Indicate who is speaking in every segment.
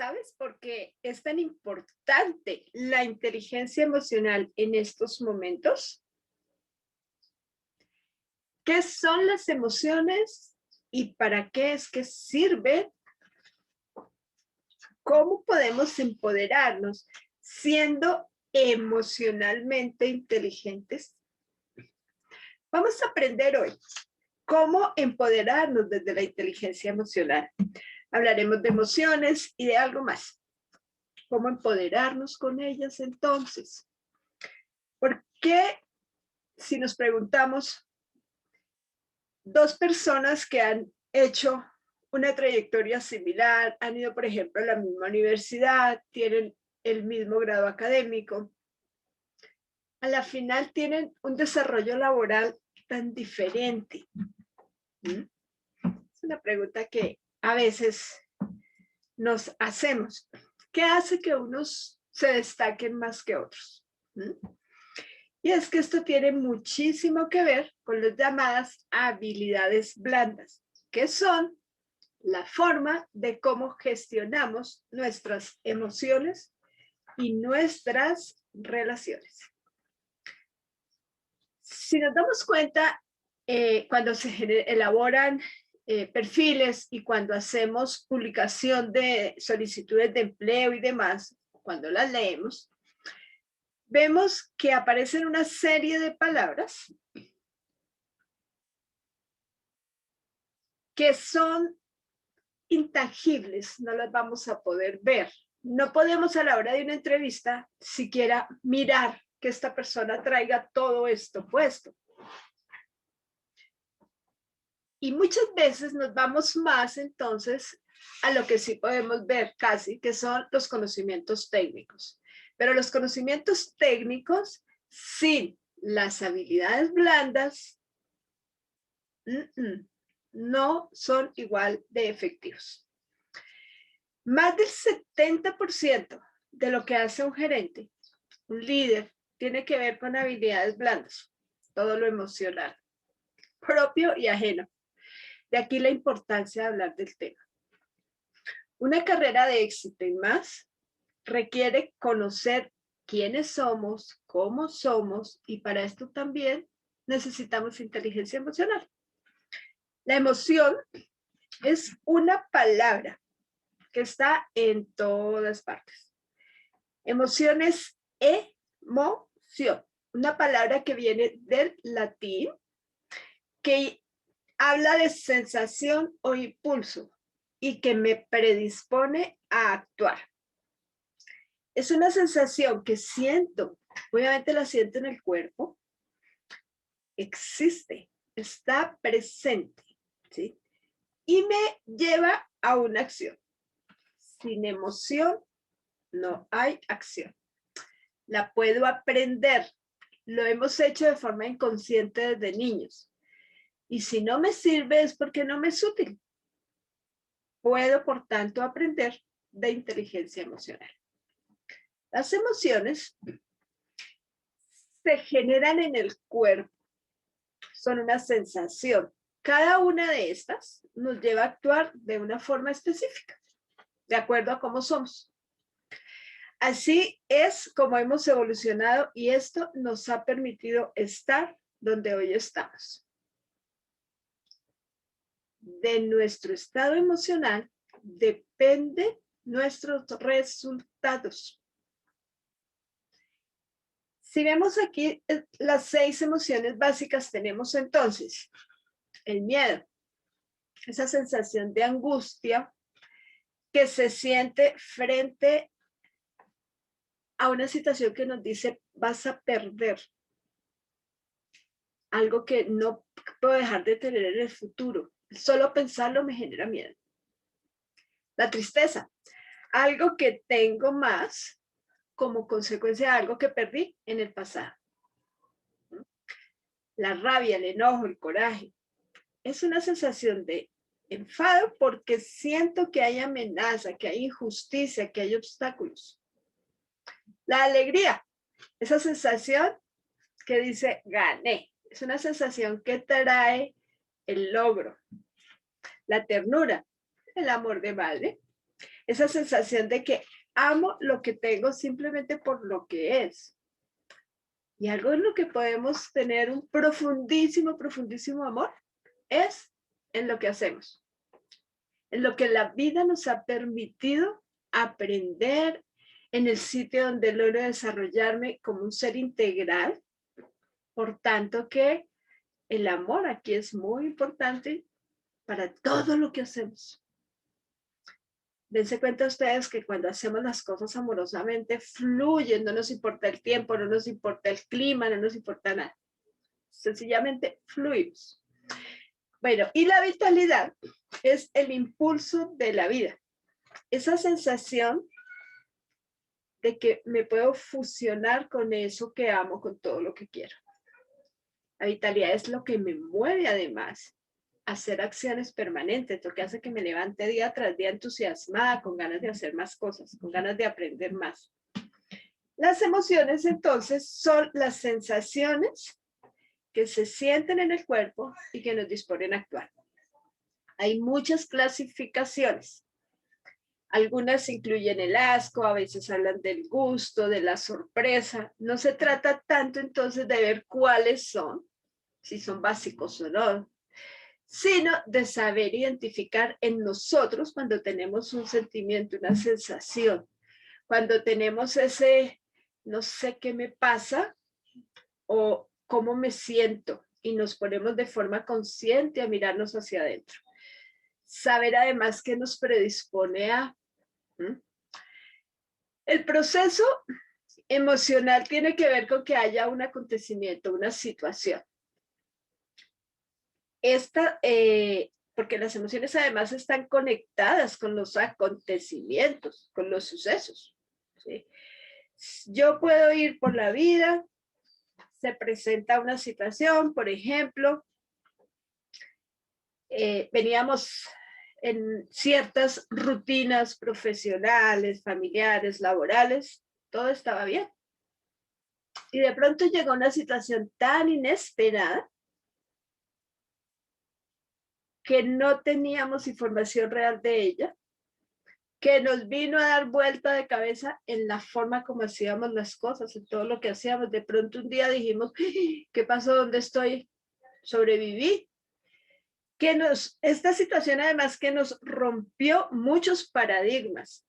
Speaker 1: ¿Sabes por qué es tan importante la inteligencia emocional en estos momentos? ¿Qué son las emociones y para qué es que sirven? ¿Cómo podemos empoderarnos siendo emocionalmente inteligentes? Vamos a aprender hoy cómo empoderarnos desde la inteligencia emocional. Hablaremos de emociones y de algo más. ¿Cómo empoderarnos con ellas entonces? ¿Por qué, si nos preguntamos, dos personas que han hecho una trayectoria similar, han ido, por ejemplo, a la misma universidad, tienen el mismo grado académico, a la final tienen un desarrollo laboral tan diferente? Es una pregunta que a veces nos hacemos. ¿Qué hace que unos se destaquen más que otros? Y es que esto tiene muchísimo que ver con las llamadas habilidades blandas, que son la forma de cómo gestionamos nuestras emociones y nuestras relaciones. Si nos damos cuenta, cuando se elaboran perfiles y cuando hacemos publicación de solicitudes de empleo y demás, cuando las leemos, vemos que aparecen una serie de palabras que son intangibles, no las vamos a poder ver. No podemos a la hora de una entrevista siquiera mirar que esta persona traiga todo esto puesto. Y muchas veces nos vamos más entonces a lo que sí podemos ver casi, que son los conocimientos técnicos. Pero los conocimientos técnicos sin las habilidades blandas no son igual de efectivos. Más del 70% de lo que hace un gerente, un líder, tiene que ver con habilidades blandas, todo lo emocional, propio y ajeno. De aquí la importancia de hablar del tema. Una carrera de éxito y más requiere conocer quiénes somos, cómo somos, y para esto también necesitamos inteligencia emocional. La emoción es una palabra que está en todas partes. Emoción es emoción, una palabra que viene del latín, que habla de sensación o impulso y que me predispone a actuar. Es una sensación que siento, obviamente la siento en el cuerpo, existe, está presente, ¿sí? Y me lleva a una acción. Sin emoción no hay acción. La puedo aprender. Lo hemos hecho de forma inconsciente desde niños. Y si no me sirve es porque no me es útil. Puedo, por tanto, aprender de inteligencia emocional. Las emociones se generan en el cuerpo. Son una sensación. Cada una de estas nos lleva a actuar de una forma específica, de acuerdo a cómo somos. Así es como hemos evolucionado y esto nos ha permitido estar donde hoy estamos. De nuestro estado emocional depende nuestros resultados. Si vemos aquí las 6 emociones básicas, tenemos entonces el miedo, esa sensación de angustia que se siente frente a una situación que nos dice vas a perder algo que no puedo dejar de tener en el futuro. Solo pensarlo me genera miedo. La tristeza, algo que tengo más como consecuencia de algo que perdí en el pasado. La rabia, el enojo, el coraje, es una sensación de enfado porque siento que hay amenaza, que hay injusticia, que hay obstáculos. La alegría, esa sensación que dice gané, es una sensación que trae el logro. La ternura, el amor de madre, esa sensación de que amo lo que tengo simplemente por lo que es. Y algo en lo que podemos tener un profundísimo, profundísimo amor es en lo que hacemos, en lo que la vida nos ha permitido aprender, en el sitio donde logro desarrollarme como un ser integral. Por tanto que el amor aquí es muy importante para todo lo que hacemos. Dense cuenta ustedes que cuando hacemos las cosas amorosamente, fluyen, no nos importa el tiempo, no nos importa el clima, no nos importa nada. Sencillamente fluimos. Bueno, y la vitalidad es el impulso de la vida. Esa sensación de que me puedo fusionar con eso que amo, con todo lo que quiero. La vitalidad es lo que me mueve además a hacer acciones permanentes, lo que hace que me levante día tras día entusiasmada, con ganas de hacer más cosas, con ganas de aprender más. Las emociones entonces son las sensaciones que se sienten en el cuerpo y que nos disponen a actuar. Hay muchas clasificaciones. Algunas incluyen el asco, a veces hablan del gusto, de la sorpresa. No se trata tanto entonces de ver cuáles son, si son básicos o no, sino de saber identificar en nosotros cuando tenemos un sentimiento, una sensación, cuando tenemos ese, no sé qué me pasa o cómo me siento, y nos ponemos de forma consciente a mirarnos hacia adentro. Saber además qué nos predispone a... El proceso emocional tiene que ver con que haya un acontecimiento, una situación. Porque las emociones además están conectadas con los acontecimientos, con los sucesos. ¿Sí? Yo puedo ir por la vida, se presenta una situación, por ejemplo, veníamos en ciertas rutinas profesionales, familiares, laborales, todo estaba bien. Y de pronto llegó una situación tan inesperada que no teníamos información real de ella, que nos vino a dar vuelta de cabeza en la forma como hacíamos las cosas, en todo lo que hacíamos. De pronto un día dijimos, ¿qué pasó? ¿Dónde estoy? Sobreviví. Esta situación además que nos rompió muchos paradigmas.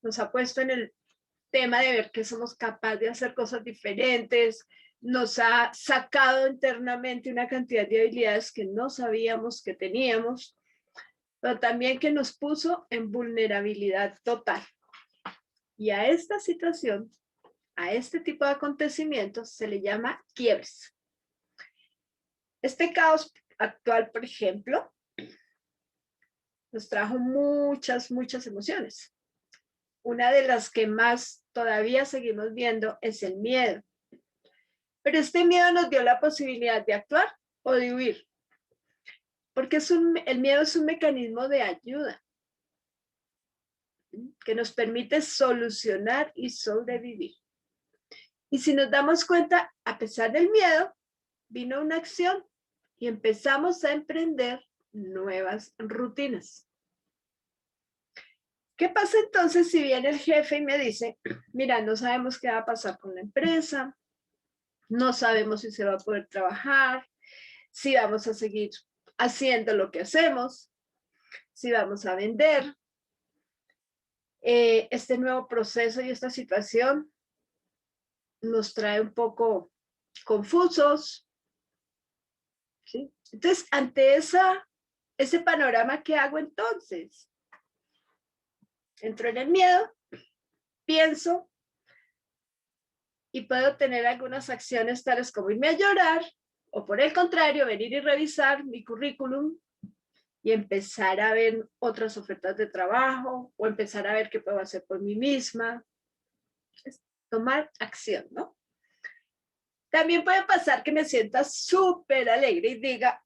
Speaker 1: Nos ha puesto en el tema de ver que somos capaces de hacer cosas diferentes, nos ha sacado internamente una cantidad de habilidades que no sabíamos que teníamos, pero también que nos puso en vulnerabilidad total. Y a esta situación, a este tipo de acontecimientos, se le llama quiebres. Este caos actual, por ejemplo, nos trajo muchas, muchas emociones. Una de las que más todavía seguimos viendo es el miedo. Pero este miedo nos dio la posibilidad de actuar o de huir. Porque el miedo es un mecanismo de ayuda que nos permite solucionar y sobrevivir. Y si nos damos cuenta, a pesar del miedo, vino una acción y empezamos a emprender nuevas rutinas. ¿Qué pasa entonces si viene el jefe y me dice, mira, no sabemos qué va a pasar con la empresa, no sabemos si se va a poder trabajar, si vamos a seguir haciendo lo que hacemos, si vamos a vender? Este nuevo proceso y esta situación nos trae un poco confusos, ¿sí? Entonces, ante ese panorama, ¿qué hago entonces? Entro en el miedo, pienso y puedo tener algunas acciones tales como irme a llorar o por el contrario, venir y revisar mi currículum y empezar a ver otras ofertas de trabajo o empezar a ver qué puedo hacer por mí misma. Es tomar acción, ¿no? También puede pasar que me sienta súper alegre y diga,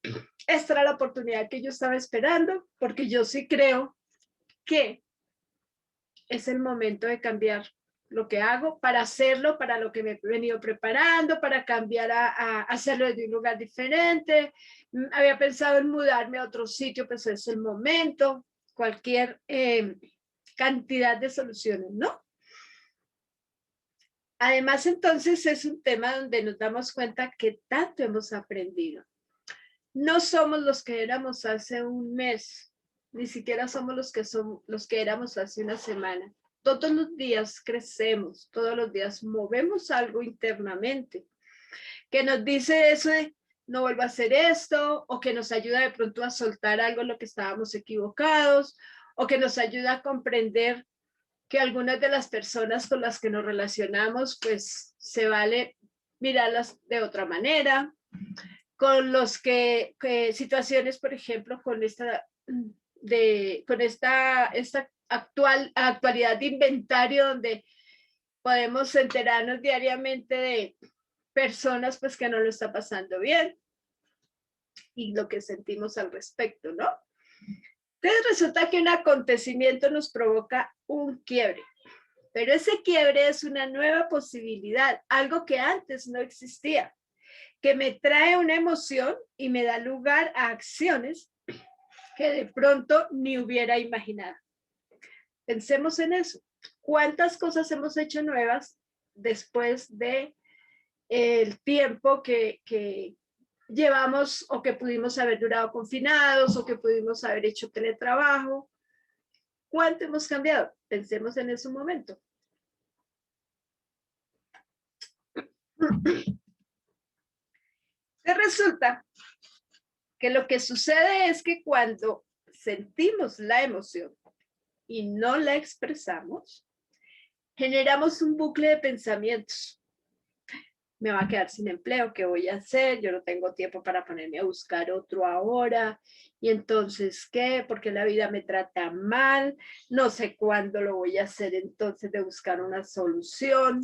Speaker 1: esta era la oportunidad que yo estaba esperando, porque yo sí creo que es el momento de cambiar lo que hago para hacerlo, para lo que me he venido preparando, para cambiar a hacerlo desde un lugar diferente. Había pensado en mudarme a otro sitio, pues es el momento. Cualquier cantidad de soluciones, ¿no? Además, entonces, es un tema donde nos damos cuenta que tanto hemos aprendido. No somos los que éramos hace un mes, ni siquiera somos los que éramos hace una semana. Todos los días crecemos, todos los días movemos algo internamente que nos dice eso de no vuelvo a hacer esto, o que nos ayuda de pronto a soltar algo en lo que estábamos equivocados, o que nos ayuda a comprender que algunas de las personas con las que nos relacionamos, pues se vale mirarlas de otra manera, con los que situaciones, por ejemplo, con esta actualidad de inventario donde podemos enterarnos diariamente de personas pues que no lo está pasando bien y lo que sentimos al respecto, ¿no? Entonces resulta que un acontecimiento nos provoca un quiebre, pero ese quiebre es una nueva posibilidad, algo que antes no existía, que me trae una emoción y me da lugar a acciones que de pronto ni hubiera imaginado. Pensemos en eso. ¿Cuántas cosas hemos hecho nuevas después de el tiempo que llevamos o que pudimos haber durado confinados o que pudimos haber hecho teletrabajo? ¿Cuánto hemos cambiado? Pensemos en ese momento. Resulta que lo que sucede es que cuando sentimos la emoción y no la expresamos, generamos un bucle de pensamientos. Me va a quedar sin empleo, ¿qué voy a hacer? Yo no tengo tiempo para ponerme a buscar otro ahora. Y entonces, ¿qué? Porque la vida me trata mal, no sé cuándo lo voy a hacer entonces de buscar una solución.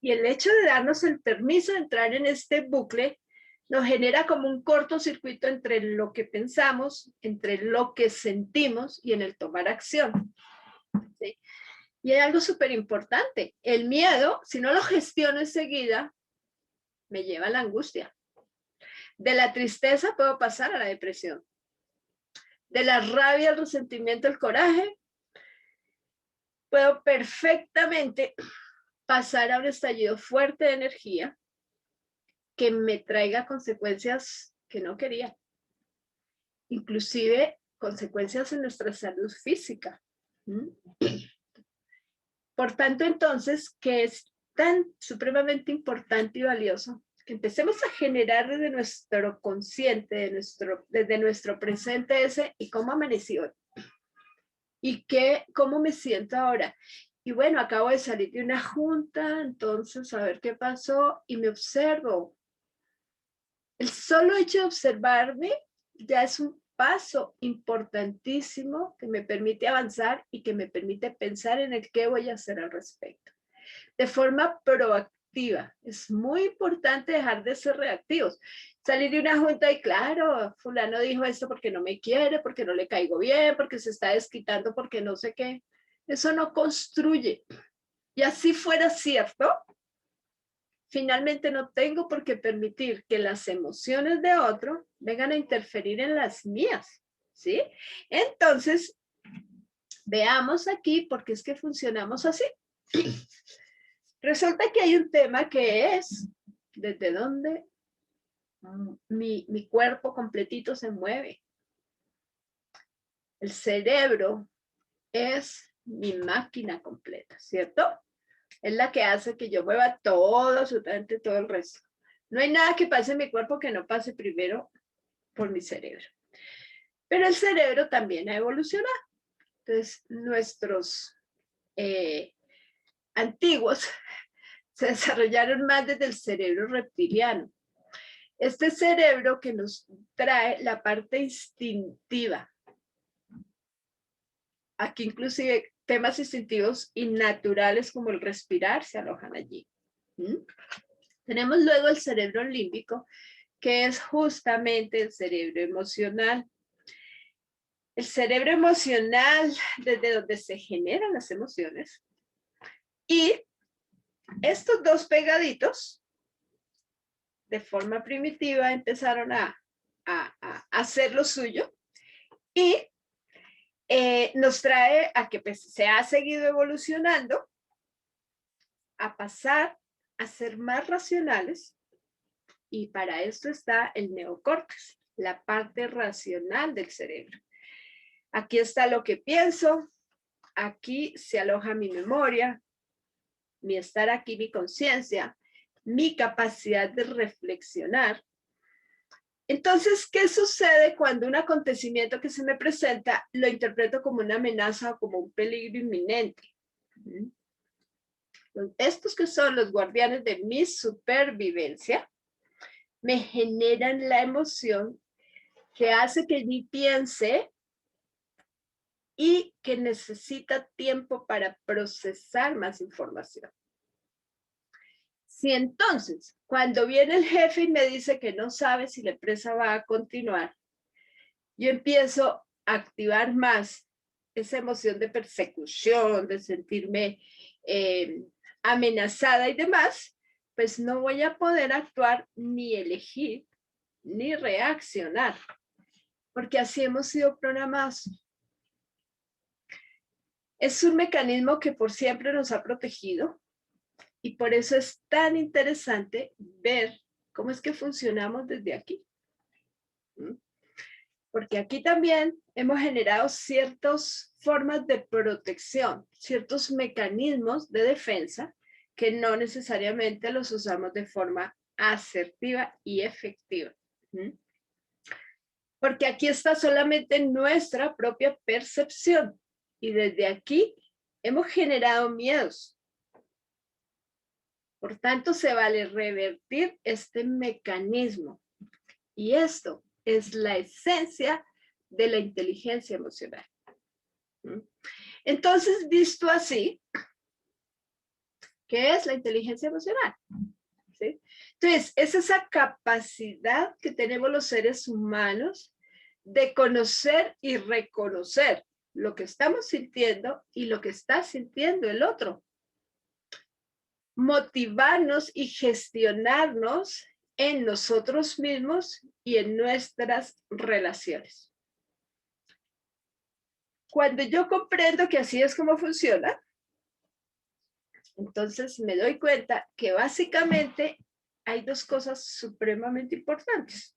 Speaker 1: Y el hecho de darnos el permiso de entrar en este bucle nos genera como un cortocircuito entre lo que pensamos, entre lo que sentimos y en el tomar acción. ¿Sí? Y hay algo súper importante. El miedo, si no lo gestiono enseguida, me lleva a la angustia. De la tristeza puedo pasar a la depresión. De la rabia, el resentimiento, el coraje, puedo perfectamente pasar a un estallido fuerte de energía que me traiga consecuencias que no quería. Inclusive consecuencias en nuestra salud física. Por tanto, entonces, que es tan supremamente importante y valioso que empecemos a generar desde nuestro consciente, desde nuestro presente ese, y cómo amanecí hoy, y cómo me siento ahora. Y bueno, acabo de salir de una junta, entonces a ver qué pasó, y me observo. El solo hecho de observarme ya es un paso importantísimo que me permite avanzar y que me permite pensar en el qué voy a hacer al respecto. De forma proactiva. Es muy importante dejar de ser reactivos. Salir de una junta y claro, fulano dijo esto porque no me quiere, porque no le caigo bien, porque se está desquitando, porque no sé qué. Eso no construye. Y así fuera cierto, finalmente no tengo por qué permitir que las emociones de otro vengan a interferir en las mías, ¿sí? Entonces, veamos aquí por qué es que funcionamos así. Resulta que hay un tema que es desde dónde mi cuerpo completito se mueve. El cerebro es mi máquina completa, ¿cierto? Es la que hace que yo mueva todo, absolutamente todo el resto. No hay nada que pase en mi cuerpo que no pase primero por mi cerebro. Pero el cerebro también ha evolucionado. Entonces, nuestros antiguos se desarrollaron más desde el cerebro reptiliano. Este cerebro que nos trae la parte instintiva. Aquí inclusive temas instintivos y naturales como el respirar se alojan allí. Tenemos luego el cerebro límbico, que es justamente el cerebro emocional. El cerebro emocional, desde donde se generan las emociones. Y estos dos pegaditos, de forma primitiva, empezaron a hacer lo suyo y nos trae a que pues, se ha seguido evolucionando a pasar a ser más racionales, y para esto está el neocórtex, la parte racional del cerebro. Aquí está lo que pienso, aquí se aloja mi memoria, mi estar aquí, mi conciencia, mi capacidad de reflexionar. Entonces, ¿qué sucede cuando un acontecimiento que se me presenta lo interpreto como una amenaza o como un peligro inminente? Estos que son los guardianes de mi supervivencia me generan la emoción que hace que ni piense y que necesita tiempo para procesar más información. Si entonces, cuando viene el jefe y me dice que no sabe si la empresa va a continuar, yo empiezo a activar más esa emoción de persecución, de sentirme amenazada y demás, pues no voy a poder actuar ni elegir ni reaccionar, porque así hemos sido programados. Es un mecanismo que por siempre nos ha protegido y por eso es tan interesante ver cómo es que funcionamos desde aquí. Porque aquí también hemos generado ciertas formas de protección, ciertos mecanismos de defensa que no necesariamente los usamos de forma asertiva y efectiva. Porque aquí está solamente nuestra propia percepción y desde aquí hemos generado miedos. Por tanto, se vale revertir este mecanismo. Y esto es la esencia de la inteligencia emocional. Entonces, visto así, ¿qué es la inteligencia emocional? ¿Sí? Entonces, es esa capacidad que tenemos los seres humanos de conocer y reconocer lo que estamos sintiendo y lo que está sintiendo el otro. Motivarnos y gestionarnos en nosotros mismos y en nuestras relaciones. Cuando yo comprendo que así es como funciona, entonces me doy cuenta que básicamente hay dos cosas supremamente importantes.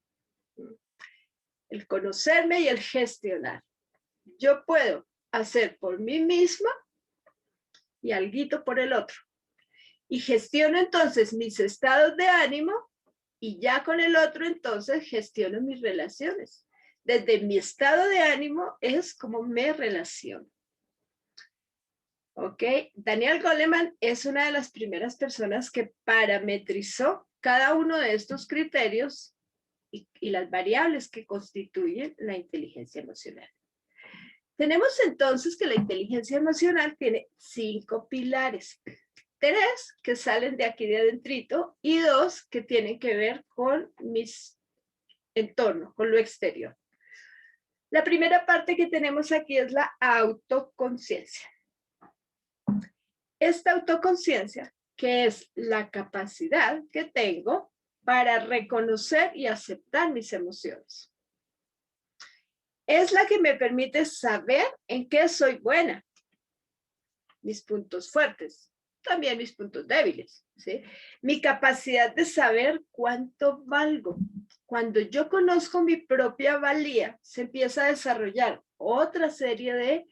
Speaker 1: El conocerme y el gestionar. Yo puedo hacer por mí misma y alguito por el otro. Y gestiono entonces mis estados de ánimo y ya con el otro entonces gestiono mis relaciones. Desde mi estado de ánimo es como me relaciono. ¿Ok? Daniel Goleman es una de las primeras personas que parametrizó cada uno de estos criterios y las variables que constituyen la inteligencia emocional. Tenemos entonces que la inteligencia emocional tiene 5 pilares. 3 que salen de aquí de adentrito y 2 que tienen que ver con mis entornos, con lo exterior. La primera parte que tenemos aquí es la autoconciencia. Esta autoconciencia, que es la capacidad que tengo para reconocer y aceptar mis emociones. Es la que me permite saber en qué soy buena, mis puntos fuertes, también mis puntos débiles, ¿sí? Mi capacidad de saber cuánto valgo. Cuando yo conozco mi propia valía, se empieza a desarrollar otra serie de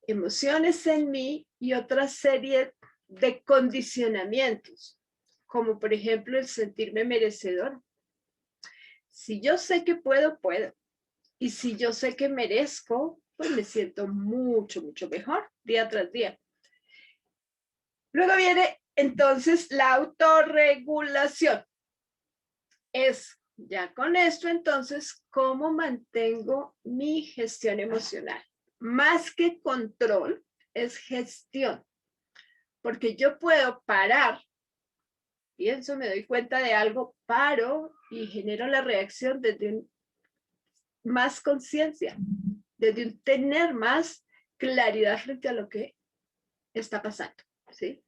Speaker 1: emociones en mí y otra serie de condicionamientos, como por ejemplo el sentirme merecedor. Si yo sé que puedo, puedo. Y si yo sé que merezco, pues me siento mucho, mucho mejor día tras día. Luego viene entonces la autorregulación. Es ya con esto entonces cómo mantengo mi gestión emocional. Más que control, es gestión. Porque yo puedo parar, pienso, me doy cuenta de algo, paro y genero la reacción desde más conciencia, desde un tener más claridad frente a lo que está pasando, ¿sí?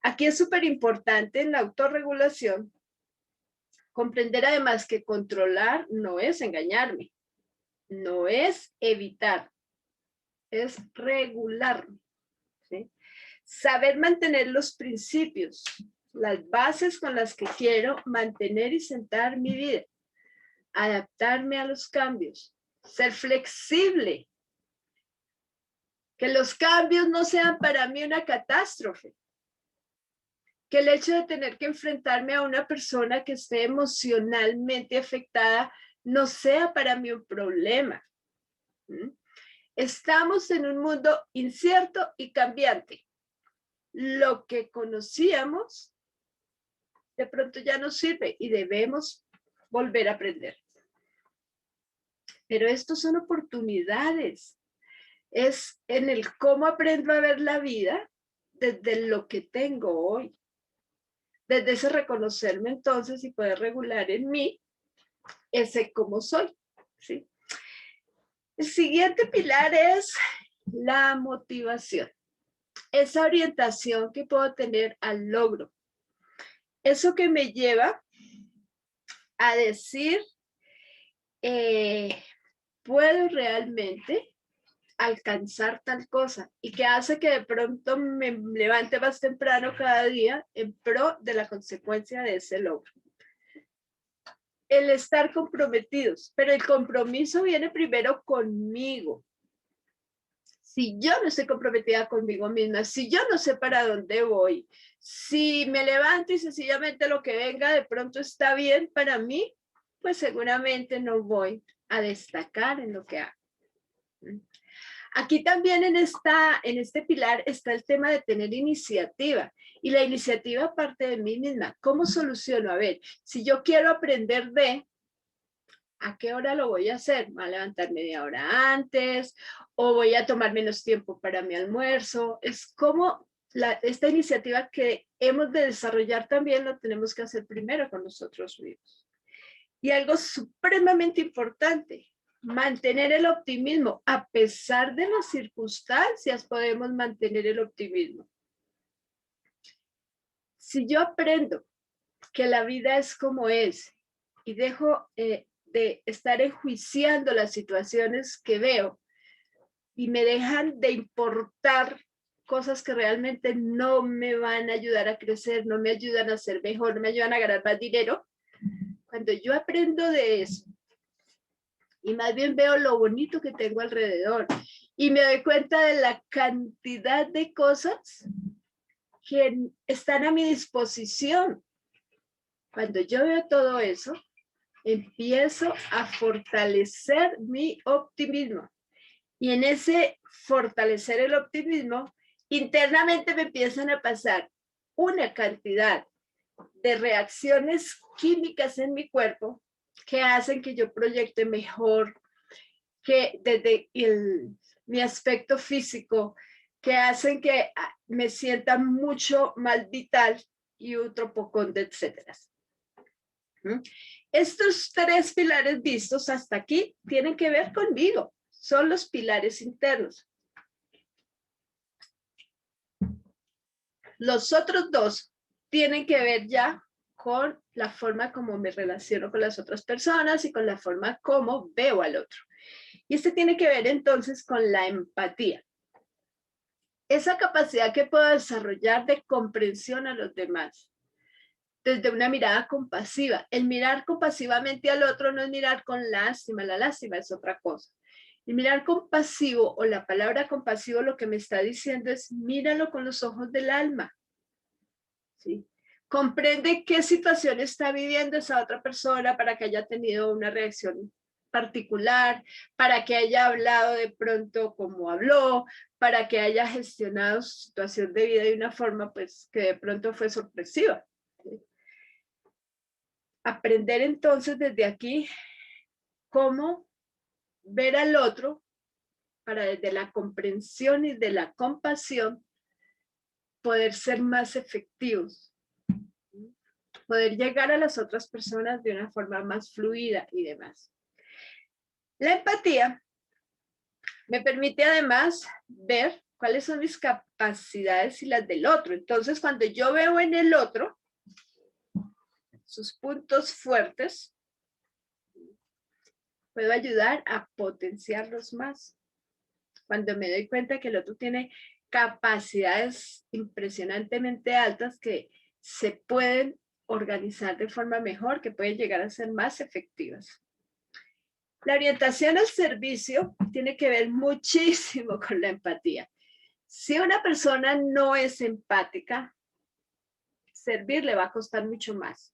Speaker 1: Aquí es súper importante en la autorregulación comprender además que controlar no es engañarme, no es evitar, es regularme, ¿sí? Saber mantener los principios, las bases con las que quiero mantener y sentar mi vida, adaptarme a los cambios, ser flexible, que los cambios no sean para mí una catástrofe, que el hecho de tener que enfrentarme a una persona que esté emocionalmente afectada no sea para mí un problema. Estamos en un mundo incierto y cambiante. Lo que conocíamos de pronto ya no sirve y debemos volver a aprender. Pero estos son oportunidades. Es en el cómo aprendo a ver la vida desde lo que tengo hoy. Desde ese reconocerme entonces y poder regular en mí ese cómo soy, ¿sí? El siguiente pilar es la motivación. Esa orientación que puedo tener al logro. Eso que me lleva a decir, puedo realmente alcanzar tal cosa y que hace que de pronto me levante más temprano cada día en pro de la consecuencia de ese logro. El estar comprometidos, pero el compromiso viene primero conmigo. Si yo no estoy comprometida conmigo misma, si yo no sé para dónde voy, si me levanto y sencillamente lo que venga de pronto está bien para mí, pues seguramente no voy a destacar en lo que hago. Aquí también en este pilar está el tema de tener iniciativa. Y la iniciativa parte de mí misma. ¿Cómo soluciono? A ver, si yo quiero aprender ¿a qué hora lo voy a hacer? ¿Me voy a levantar media hora antes? ¿O voy a tomar menos tiempo para mi almuerzo? Es como esta iniciativa que hemos de desarrollar también lo tenemos que hacer primero con nosotros mismos. Y algo supremamente importante, mantener el optimismo. A pesar de las circunstancias, podemos mantener el optimismo. Si yo aprendo que la vida es como es y dejo de estar enjuiciando las situaciones que veo y me dejan de importar cosas que realmente no me van a ayudar a crecer, no me ayudan a ser mejor, no me ayudan a ganar más dinero, cuando yo aprendo de eso y más bien veo lo bonito que tengo alrededor y me doy cuenta de la cantidad de cosas que están a mi disposición. Cuando yo veo todo eso, empiezo a fortalecer mi optimismo. Y en ese fortalecer el optimismo, internamente me empiezan a pasar una cantidad de reacciones químicas en mi cuerpo que hacen que yo proyecte mejor, que desde mi aspecto físico, que hacen que me sienta mucho más vital y otro poco de etcétera. Estos tres pilares vistos hasta aquí tienen que ver conmigo, son los pilares internos. Los otros dos tienen que ver ya con la forma como me relaciono con las otras personas y con la forma como veo al otro. Y este tiene que ver entonces con la empatía. Esa capacidad que puedo desarrollar de comprensión a los demás desde una mirada compasiva. El mirar compasivamente al otro no es mirar con lástima, la lástima es otra cosa. El mirar compasivo o la palabra compasivo lo que me está diciendo es míralo con los ojos del alma. ¿Sí? Comprende qué situación está viviendo esa otra persona para que haya tenido una reacción particular, para que haya hablado de pronto como habló, para que haya gestionado su situación de vida de una forma pues que de pronto fue sorpresiva. ¿Sí? Aprender entonces desde aquí cómo ver al otro para desde la comprensión y de la compasión poder ser más efectivos, poder llegar a las otras personas de una forma más fluida y demás. La empatía me permite además ver cuáles son mis capacidades y las del otro. Entonces, cuando yo veo en el otro sus puntos fuertes, puedo ayudar a potenciarlos más. cuando me doy cuenta que el otro tiene capacidades impresionantemente altas que se pueden organizar de forma mejor, que pueden llegar a ser más efectivas. La orientación al servicio tiene que ver muchísimo con la empatía. Si una persona no es empática, servir le va a costar mucho más.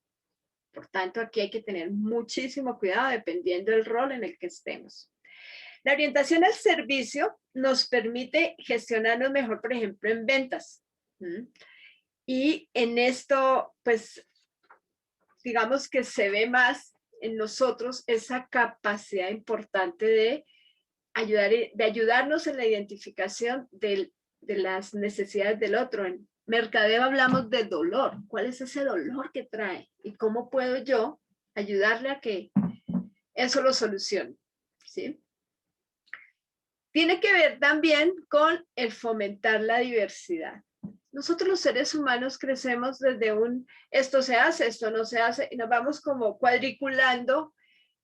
Speaker 1: Por tanto, aquí hay que tener muchísimo cuidado dependiendo del rol en el que estemos. La orientación al servicio nos permite gestionarnos mejor, por ejemplo, en ventas. Y en esto, pues, digamos que se ve más en nosotros esa capacidad importante de ayudarnos en la identificación de las necesidades del otro. En mercadeo hablamos de dolor. ¿Cuál es ese dolor que trae? ¿Y cómo puedo yo ayudarle a que eso lo solucione? ¿Sí? Tiene que ver también con el fomentar la diversidad. Nosotros los seres humanos crecemos desde esto se hace, esto no se hace, y nos vamos como cuadriculando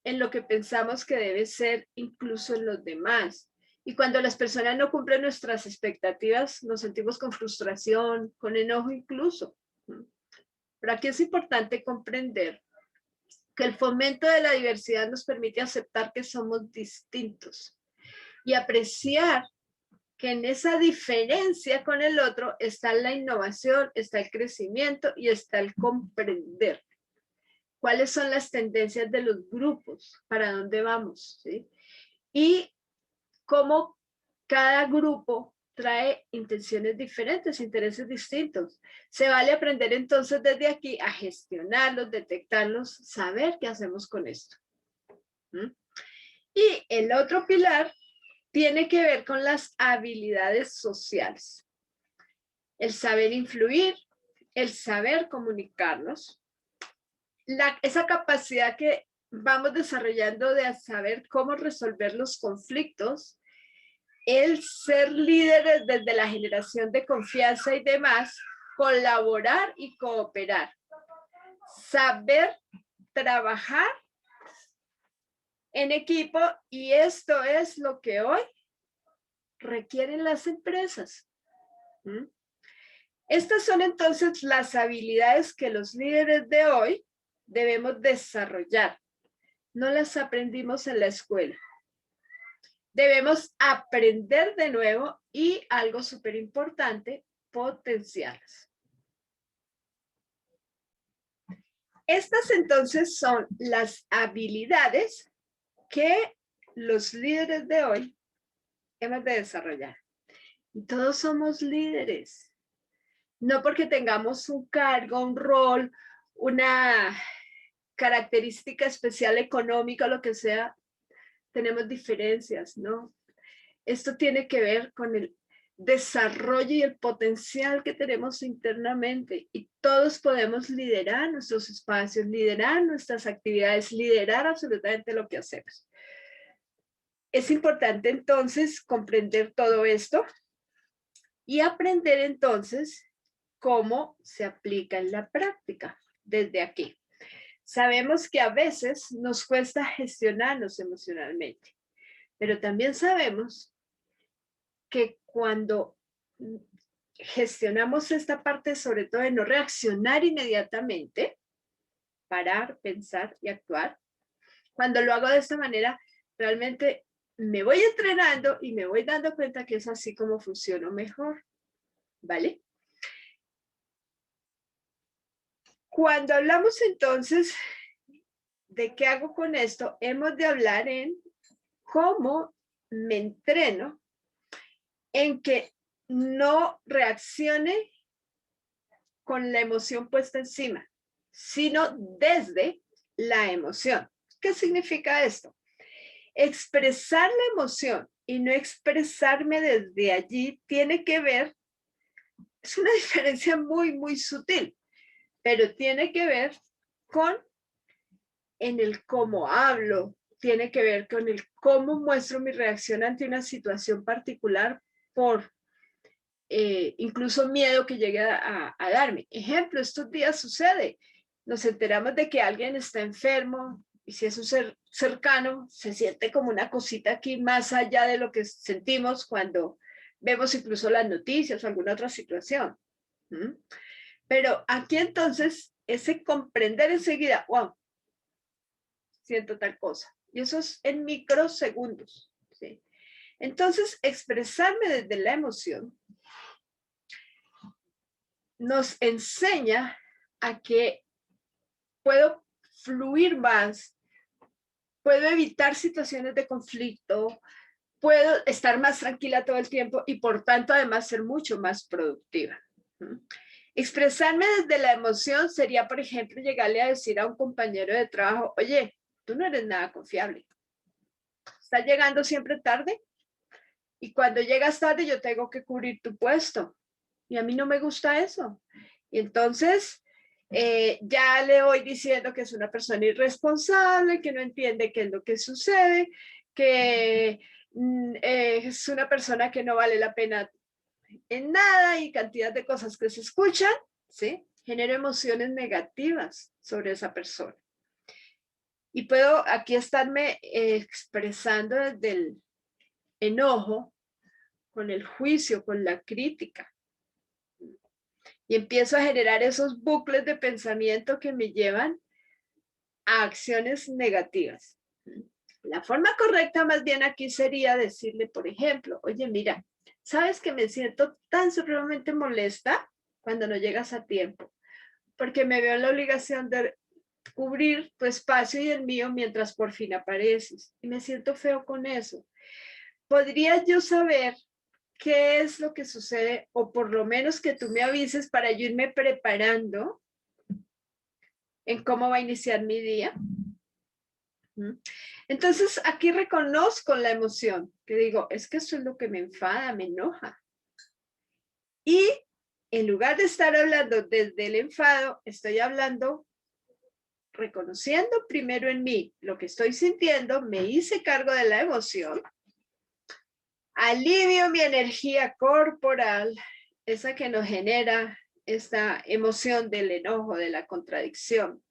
Speaker 1: en lo que pensamos que debe ser incluso en los demás. Y cuando las personas no cumplen nuestras expectativas, nos sentimos con frustración, con enojo incluso. Pero aquí es importante comprender que el fomento de la diversidad nos permite aceptar que somos distintos y apreciar que en esa diferencia con el otro está la innovación, está el crecimiento y está el comprender cuáles son las tendencias de los grupos, para dónde vamos, ¿sí? Y cómo cada grupo trae intenciones diferentes, intereses distintos. Se vale aprender entonces desde aquí a gestionarlos, detectarlos, saber qué hacemos con esto. Y el otro pilar tiene que ver con las habilidades sociales. El saber influir, el saber comunicarnos, esa capacidad que vamos desarrollando de saber cómo resolver los conflictos, el ser líderes desde la generación de confianza y demás, colaborar y cooperar, saber trabajar en equipo, y esto es lo que hoy requieren las empresas. Estas son entonces las habilidades que los líderes de hoy debemos desarrollar. No las aprendimos en la escuela. Debemos aprender de nuevo y, algo súper importante, potenciarlas. Estas entonces son las habilidades que los líderes de hoy hemos de desarrollar. Y todos somos líderes. No porque tengamos un cargo, un rol, una característica especial económica o lo que sea, tenemos diferencias, ¿no? Esto tiene que ver con el desarrollo y el potencial que tenemos internamente, y todos podemos liderar nuestros espacios, liderar nuestras actividades, liderar absolutamente lo que hacemos. Es importante entonces comprender todo esto y aprender entonces cómo se aplica en la práctica desde aquí. Sabemos que a veces nos cuesta gestionarnos emocionalmente, pero también sabemos que cuando gestionamos esta parte, sobre todo de no reaccionar inmediatamente, parar, pensar y actuar, cuando lo hago de esta manera, realmente me voy entrenando y me voy dando cuenta que es así como funciono mejor, ¿vale? Cuando hablamos entonces de qué hago con esto, hemos de hablar en cómo me entreno en que no reaccione con la emoción puesta encima, sino desde la emoción. ¿Qué significa esto? Expresar la emoción y no expresarme desde allí tiene que ver, es una diferencia muy, muy sutil, pero tiene que ver con en el cómo hablo, tiene que ver con el cómo muestro mi reacción ante una situación particular por incluso miedo que llegue a darme. Ejemplo, estos días sucede, nos enteramos de que alguien está enfermo, Y si es un ser cercano, se siente como una cosita aquí más allá de lo que sentimos cuando vemos incluso las noticias o alguna otra situación. ¿Mm? Pero aquí entonces, ese comprender enseguida, wow, siento tal cosa. Y eso es en microsegundos. ¿Sí? Entonces, expresarme desde la emoción nos enseña a que puedo fluir más, puedo evitar situaciones de conflicto, puedo estar más tranquila todo el tiempo y por tanto además ser mucho más productiva. Expresarme desde la emoción sería, por ejemplo, llegarle a decir a un compañero de trabajo, oye, tú no eres nada confiable. Estás llegando siempre tarde y cuando llegas tarde yo tengo que cubrir tu puesto y a mí no me gusta eso. Y entonces ya le voy diciendo que es una persona irresponsable, que no entiende qué es lo que sucede, que es una persona que no vale la pena en nada y cantidad de cosas que se escuchan, ¿sí? Genero emociones negativas sobre esa persona. Y puedo aquí estarme expresando desde el enojo, con el juicio, con la crítica. Y empiezo a generar esos bucles de pensamiento que me llevan a acciones negativas. La forma correcta más bien aquí sería decirle, por ejemplo, oye, mira, ¿sabes que me siento tan supremamente molesta cuando no llegas a tiempo? Porque me veo en la obligación de cubrir tu espacio y el mío mientras por fin apareces. Y me siento feo con eso. ¿Podría yo saber qué es lo que sucede o por lo menos que tú me avises para yo irme preparando en cómo va a iniciar mi día? Entonces aquí reconozco la emoción, que digo, es que eso es lo que me enfada, me enoja. Y en lugar de estar hablando desde el enfado, estoy hablando reconociendo primero en mí lo que estoy sintiendo, me hice cargo de la emoción, alivio mi energía corporal, esa que nos genera esta emoción del enojo, de la contradicción.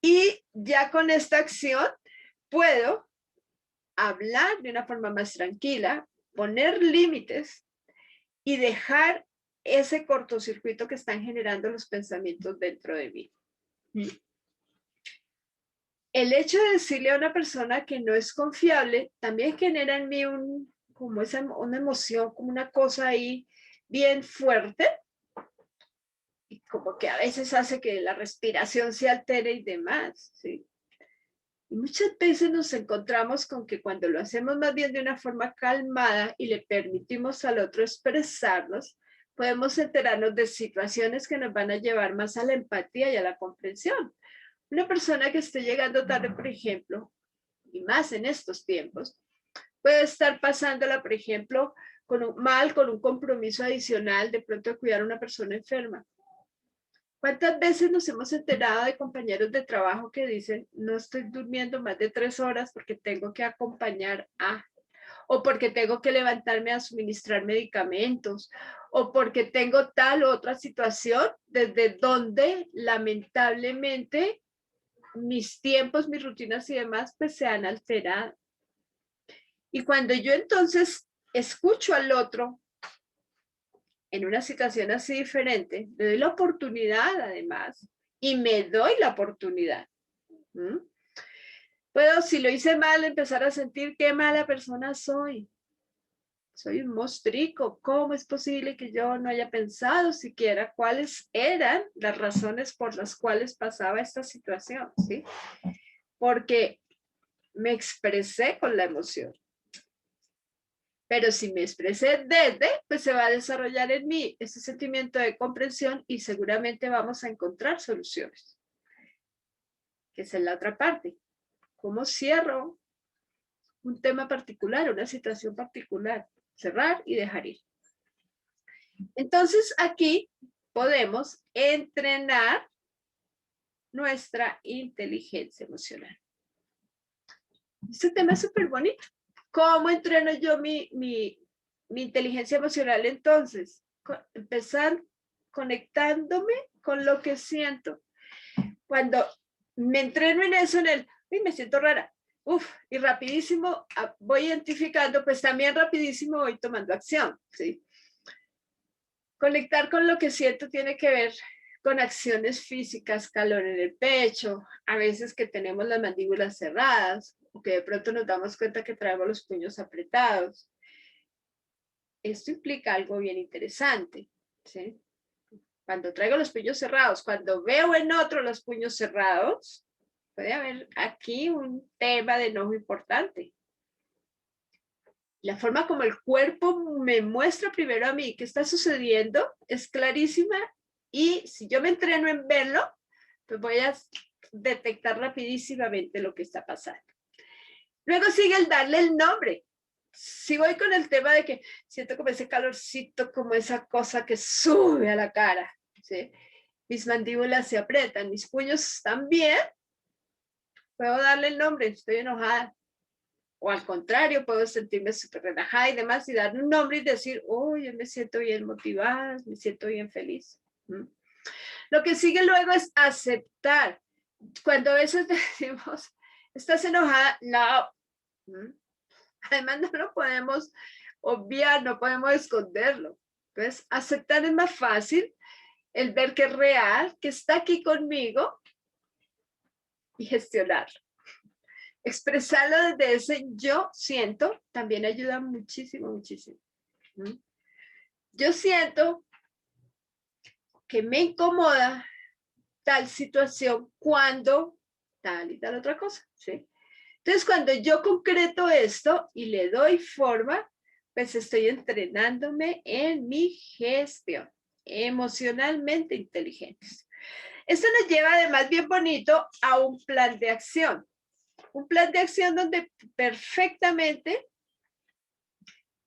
Speaker 1: Y ya con esta acción puedo hablar de una forma más tranquila, poner límites y dejar ese cortocircuito que están generando los pensamientos dentro de mí. El hecho de decirle a una persona que no es confiable también genera en mí una emoción, como una cosa ahí bien fuerte, y como que a veces hace que la respiración se altere y demás, ¿sí? Y muchas veces nos encontramos con que cuando lo hacemos más bien de una forma calmada y le permitimos al otro expresarnos, podemos enterarnos de situaciones que nos van a llevar más a la empatía y a la comprensión. Una persona que esté llegando tarde, por ejemplo, y más en estos tiempos, puede estar pasándola, por ejemplo, con un compromiso adicional, de pronto de cuidar a una persona enferma. ¿Cuántas veces nos hemos enterado de compañeros de trabajo que dicen, no estoy durmiendo más de 3 horas porque tengo que acompañar a, o porque tengo que levantarme a suministrar medicamentos, o porque tengo tal u otra situación desde donde lamentablemente mis tiempos, mis rutinas y demás pues se han alterado? Y cuando yo entonces escucho al otro en una situación así diferente, le doy la oportunidad además y me doy la oportunidad. Puedo, si lo hice mal, empezar a sentir qué mala persona soy. Soy un mostrico. ¿Cómo es posible que yo no haya pensado siquiera cuáles eran las razones por las cuales pasaba esta situación? ¿Sí? Porque me expresé con la emoción. Pero si me expresé desde, pues se va a desarrollar en mí ese sentimiento de comprensión y seguramente vamos a encontrar soluciones. Que es en la otra parte. ¿Cómo cierro un tema particular, una situación particular? Cerrar y dejar ir. Entonces aquí podemos entrenar nuestra inteligencia emocional. Este tema es súper bonito. ¿Cómo entreno yo mi inteligencia emocional entonces? Empezar conectándome con lo que siento. Cuando me entreno en eso, uy, me siento rara. Y rapidísimo voy identificando, pues también rapidísimo voy tomando acción, ¿sí? Conectar con lo que siento tiene que ver con acciones físicas, calor en el pecho, a veces que tenemos las mandíbulas cerradas, o que de pronto nos damos cuenta que traemos los puños apretados. Esto implica algo bien interesante, ¿sí? Cuando traigo los puños cerrados, cuando veo en otro los puños cerrados, puede haber aquí un tema de enojo importante. La forma como el cuerpo me muestra primero a mí qué está sucediendo es clarísima, y si yo me entreno en verlo, pues voy a detectar rapidísimamente lo que está pasando. Luego sigue el darle el nombre. Si voy con el tema de que siento como ese calorcito, como esa cosa que sube a la cara, ¿sí? Mis mandíbulas se aprietan, mis puños están bien, puedo darle el nombre, estoy enojada. O al contrario, puedo sentirme súper relajada y demás, y darle un nombre y decir, oh, yo me siento bien motivada, me siento bien feliz. Lo que sigue luego es aceptar. Cuando a veces decimos, ¿estás enojada? No. Además, no lo podemos obviar, no podemos esconderlo. Entonces, aceptar es más fácil, el ver que es real, que está aquí conmigo, y gestionarlo. Expresarlo desde ese yo siento también ayuda muchísimo, muchísimo. Yo siento que me incomoda tal situación cuando tal y tal otra cosa, ¿sí? Entonces, cuando yo concreto esto y le doy forma, pues estoy entrenándome en mi gestión, emocionalmente inteligentes. Esto nos lleva además bien bonito a un plan de acción. Un plan de acción donde perfectamente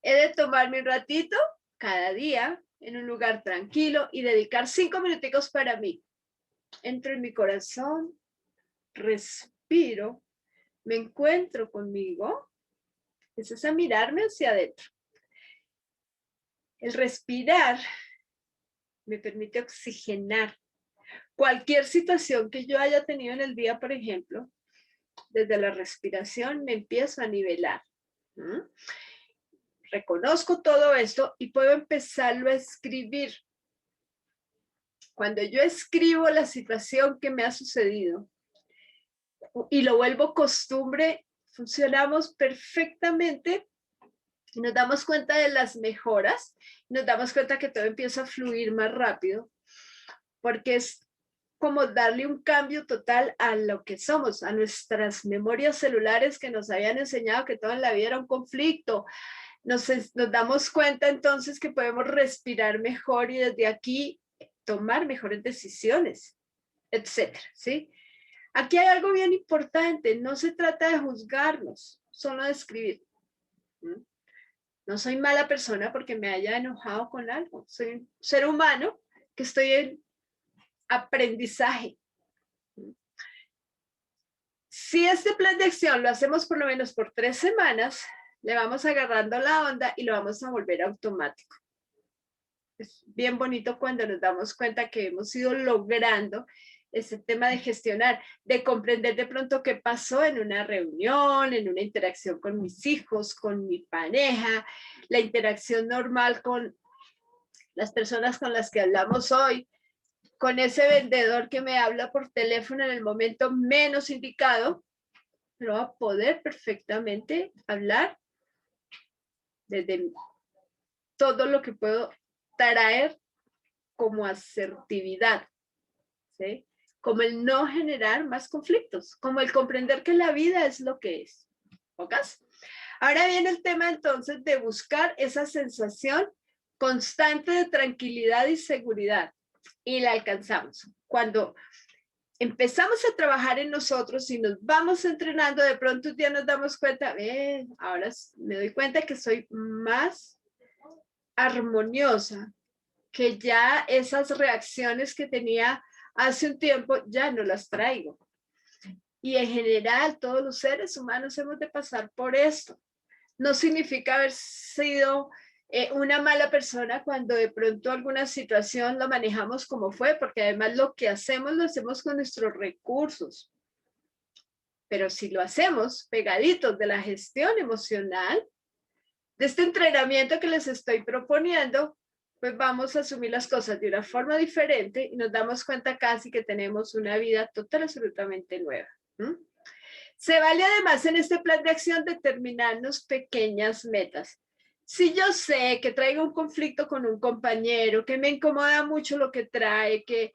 Speaker 1: he de tomarme un ratito cada día en un lugar tranquilo y dedicar 5 minuticos para mí. Entro en mi corazón, respiro, me encuentro conmigo, es a mirarme hacia adentro. El respirar me permite oxigenar cualquier situación que yo haya tenido en el día, por ejemplo. Desde la respiración me empiezo a nivelar. Reconozco todo esto y puedo empezarlo a escribir. Cuando yo escribo la situación que me ha sucedido y lo vuelvo costumbre, funcionamos perfectamente y nos damos cuenta de las mejoras, nos damos cuenta que todo empieza a fluir más rápido, porque es como darle un cambio total a lo que somos, a nuestras memorias celulares que nos habían enseñado que todo en la vida era un conflicto. Nos damos cuenta entonces que podemos respirar mejor y desde aquí tomar mejores decisiones, etcétera, ¿sí? Aquí hay algo bien importante, no se trata de juzgarnos, solo de escribir. No soy mala persona porque me haya enojado con algo, soy un ser humano que estoy en aprendizaje. Si este plan de acción lo hacemos por lo menos por 3 semanas, le vamos agarrando la onda y lo vamos a volver automático. Es bien bonito cuando nos damos cuenta que hemos ido logrando ese tema de gestionar, de comprender de pronto qué pasó en una reunión, en una interacción con mis hijos, con mi pareja, la interacción normal con las personas con las que hablamos hoy, con ese vendedor que me habla por teléfono en el momento menos indicado, pero va a poder perfectamente hablar desde todo lo que puedo traer como asertividad, ¿sí? Como el no generar más conflictos, como el comprender que la vida es lo que es. ¿Ok? Ahora viene el tema entonces de buscar esa sensación constante de tranquilidad y seguridad, y la alcanzamos. Cuando empezamos a trabajar en nosotros y nos vamos entrenando, de pronto un día nos damos cuenta, ahora me doy cuenta que soy más armoniosa, que ya esas reacciones que tenía hace un tiempo ya no las traigo. Y en general todos los seres humanos hemos de pasar por esto. No significa haber sido una mala persona cuando de pronto alguna situación lo manejamos como fue, porque además lo que hacemos lo hacemos con nuestros recursos. Pero si lo hacemos pegaditos de la gestión emocional, de este entrenamiento que les estoy proponiendo, pues vamos a asumir las cosas de una forma diferente y nos damos cuenta casi que tenemos una vida total absolutamente nueva. Se vale además en este plan de acción determinarnos pequeñas metas. Si yo sé que traigo un conflicto con un compañero, que me incomoda mucho lo que trae, que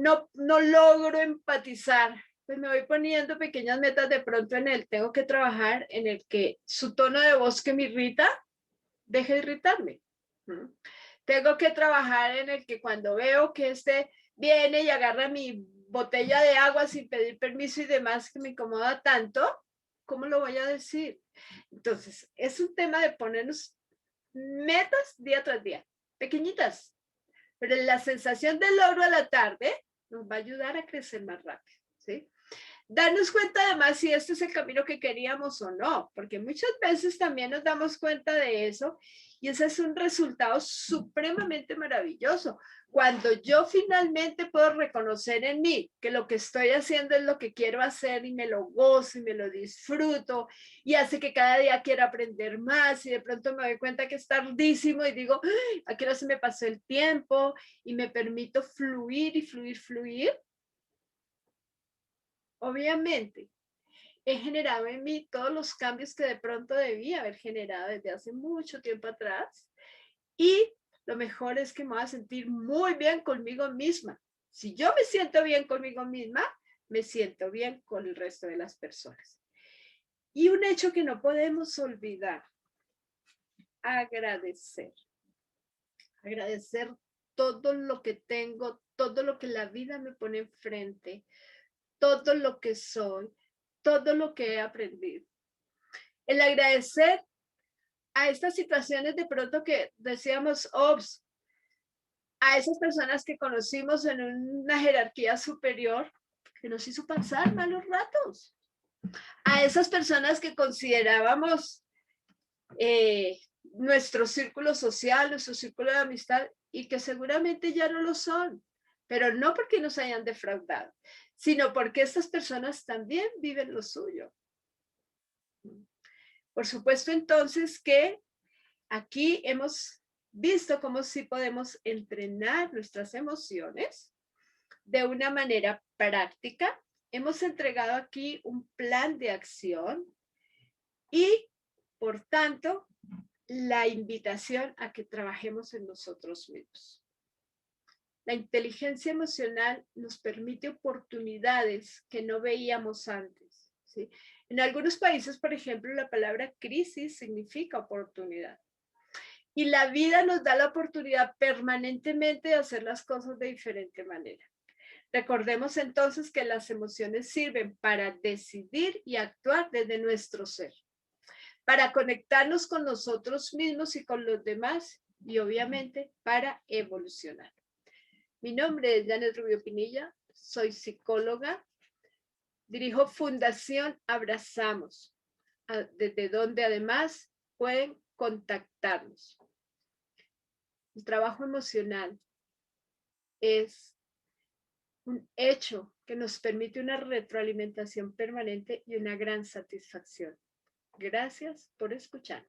Speaker 1: no logro empatizar, pues me voy poniendo pequeñas metas de pronto en él. Tengo que trabajar en el que su tono de voz que me irrita, deje de irritarme. Tengo que trabajar en el que cuando veo que este viene y agarra mi botella de agua sin pedir permiso y demás que me incomoda tanto, ¿cómo lo voy a decir? Entonces, es un tema de ponernos metas día tras día, pequeñitas, pero la sensación del logro a la tarde nos va a ayudar a crecer más rápido, ¿sí? Darnos cuenta además si este es el camino que queríamos o no, porque muchas veces también nos damos cuenta de eso y ese es un resultado supremamente maravilloso. Cuando yo finalmente puedo reconocer en mí que lo que estoy haciendo es lo que quiero hacer y me lo gozo y me lo disfruto y hace que cada día quiera aprender más y de pronto me doy cuenta que es tardísimo y digo, ¿a qué hora se me pasó el tiempo? Y me permito fluir y fluir. Obviamente, he generado en mí todos los cambios que de pronto debía haber generado desde hace mucho tiempo atrás. Y lo mejor es que me voy a sentir muy bien conmigo misma. Si yo me siento bien conmigo misma, me siento bien con el resto de las personas. Y un hecho que no podemos olvidar, agradecer. Agradecer todo lo que tengo, todo lo que la vida me pone enfrente, todo lo que soy, todo lo que he aprendido. El agradecer a estas situaciones de pronto que decíamos, ops, a esas personas que conocimos en una jerarquía superior que nos hizo pasar malos ratos, a esas personas que considerábamos nuestro círculo social, nuestro círculo de amistad y que seguramente ya no lo son, pero no porque nos hayan defraudado, sino porque estas personas también viven lo suyo. Por supuesto, entonces, que aquí hemos visto cómo sí podemos entrenar nuestras emociones de una manera práctica. Hemos entregado aquí un plan de acción y, por tanto, la invitación a que trabajemos en nosotros mismos. La inteligencia emocional nos permite oportunidades que no veíamos antes, ¿sí? En algunos países, por ejemplo, la palabra crisis significa oportunidad. Y la vida nos da la oportunidad permanentemente de hacer las cosas de diferente manera. Recordemos entonces que las emociones sirven para decidir y actuar desde nuestro ser, para conectarnos con nosotros mismos y con los demás y obviamente para evolucionar. Mi nombre es Janet Rubio Pinilla, soy psicóloga, dirijo Fundación Abrazamos, desde donde además pueden contactarnos. El trabajo emocional es un hecho que nos permite una retroalimentación permanente y una gran satisfacción. Gracias por escuchar.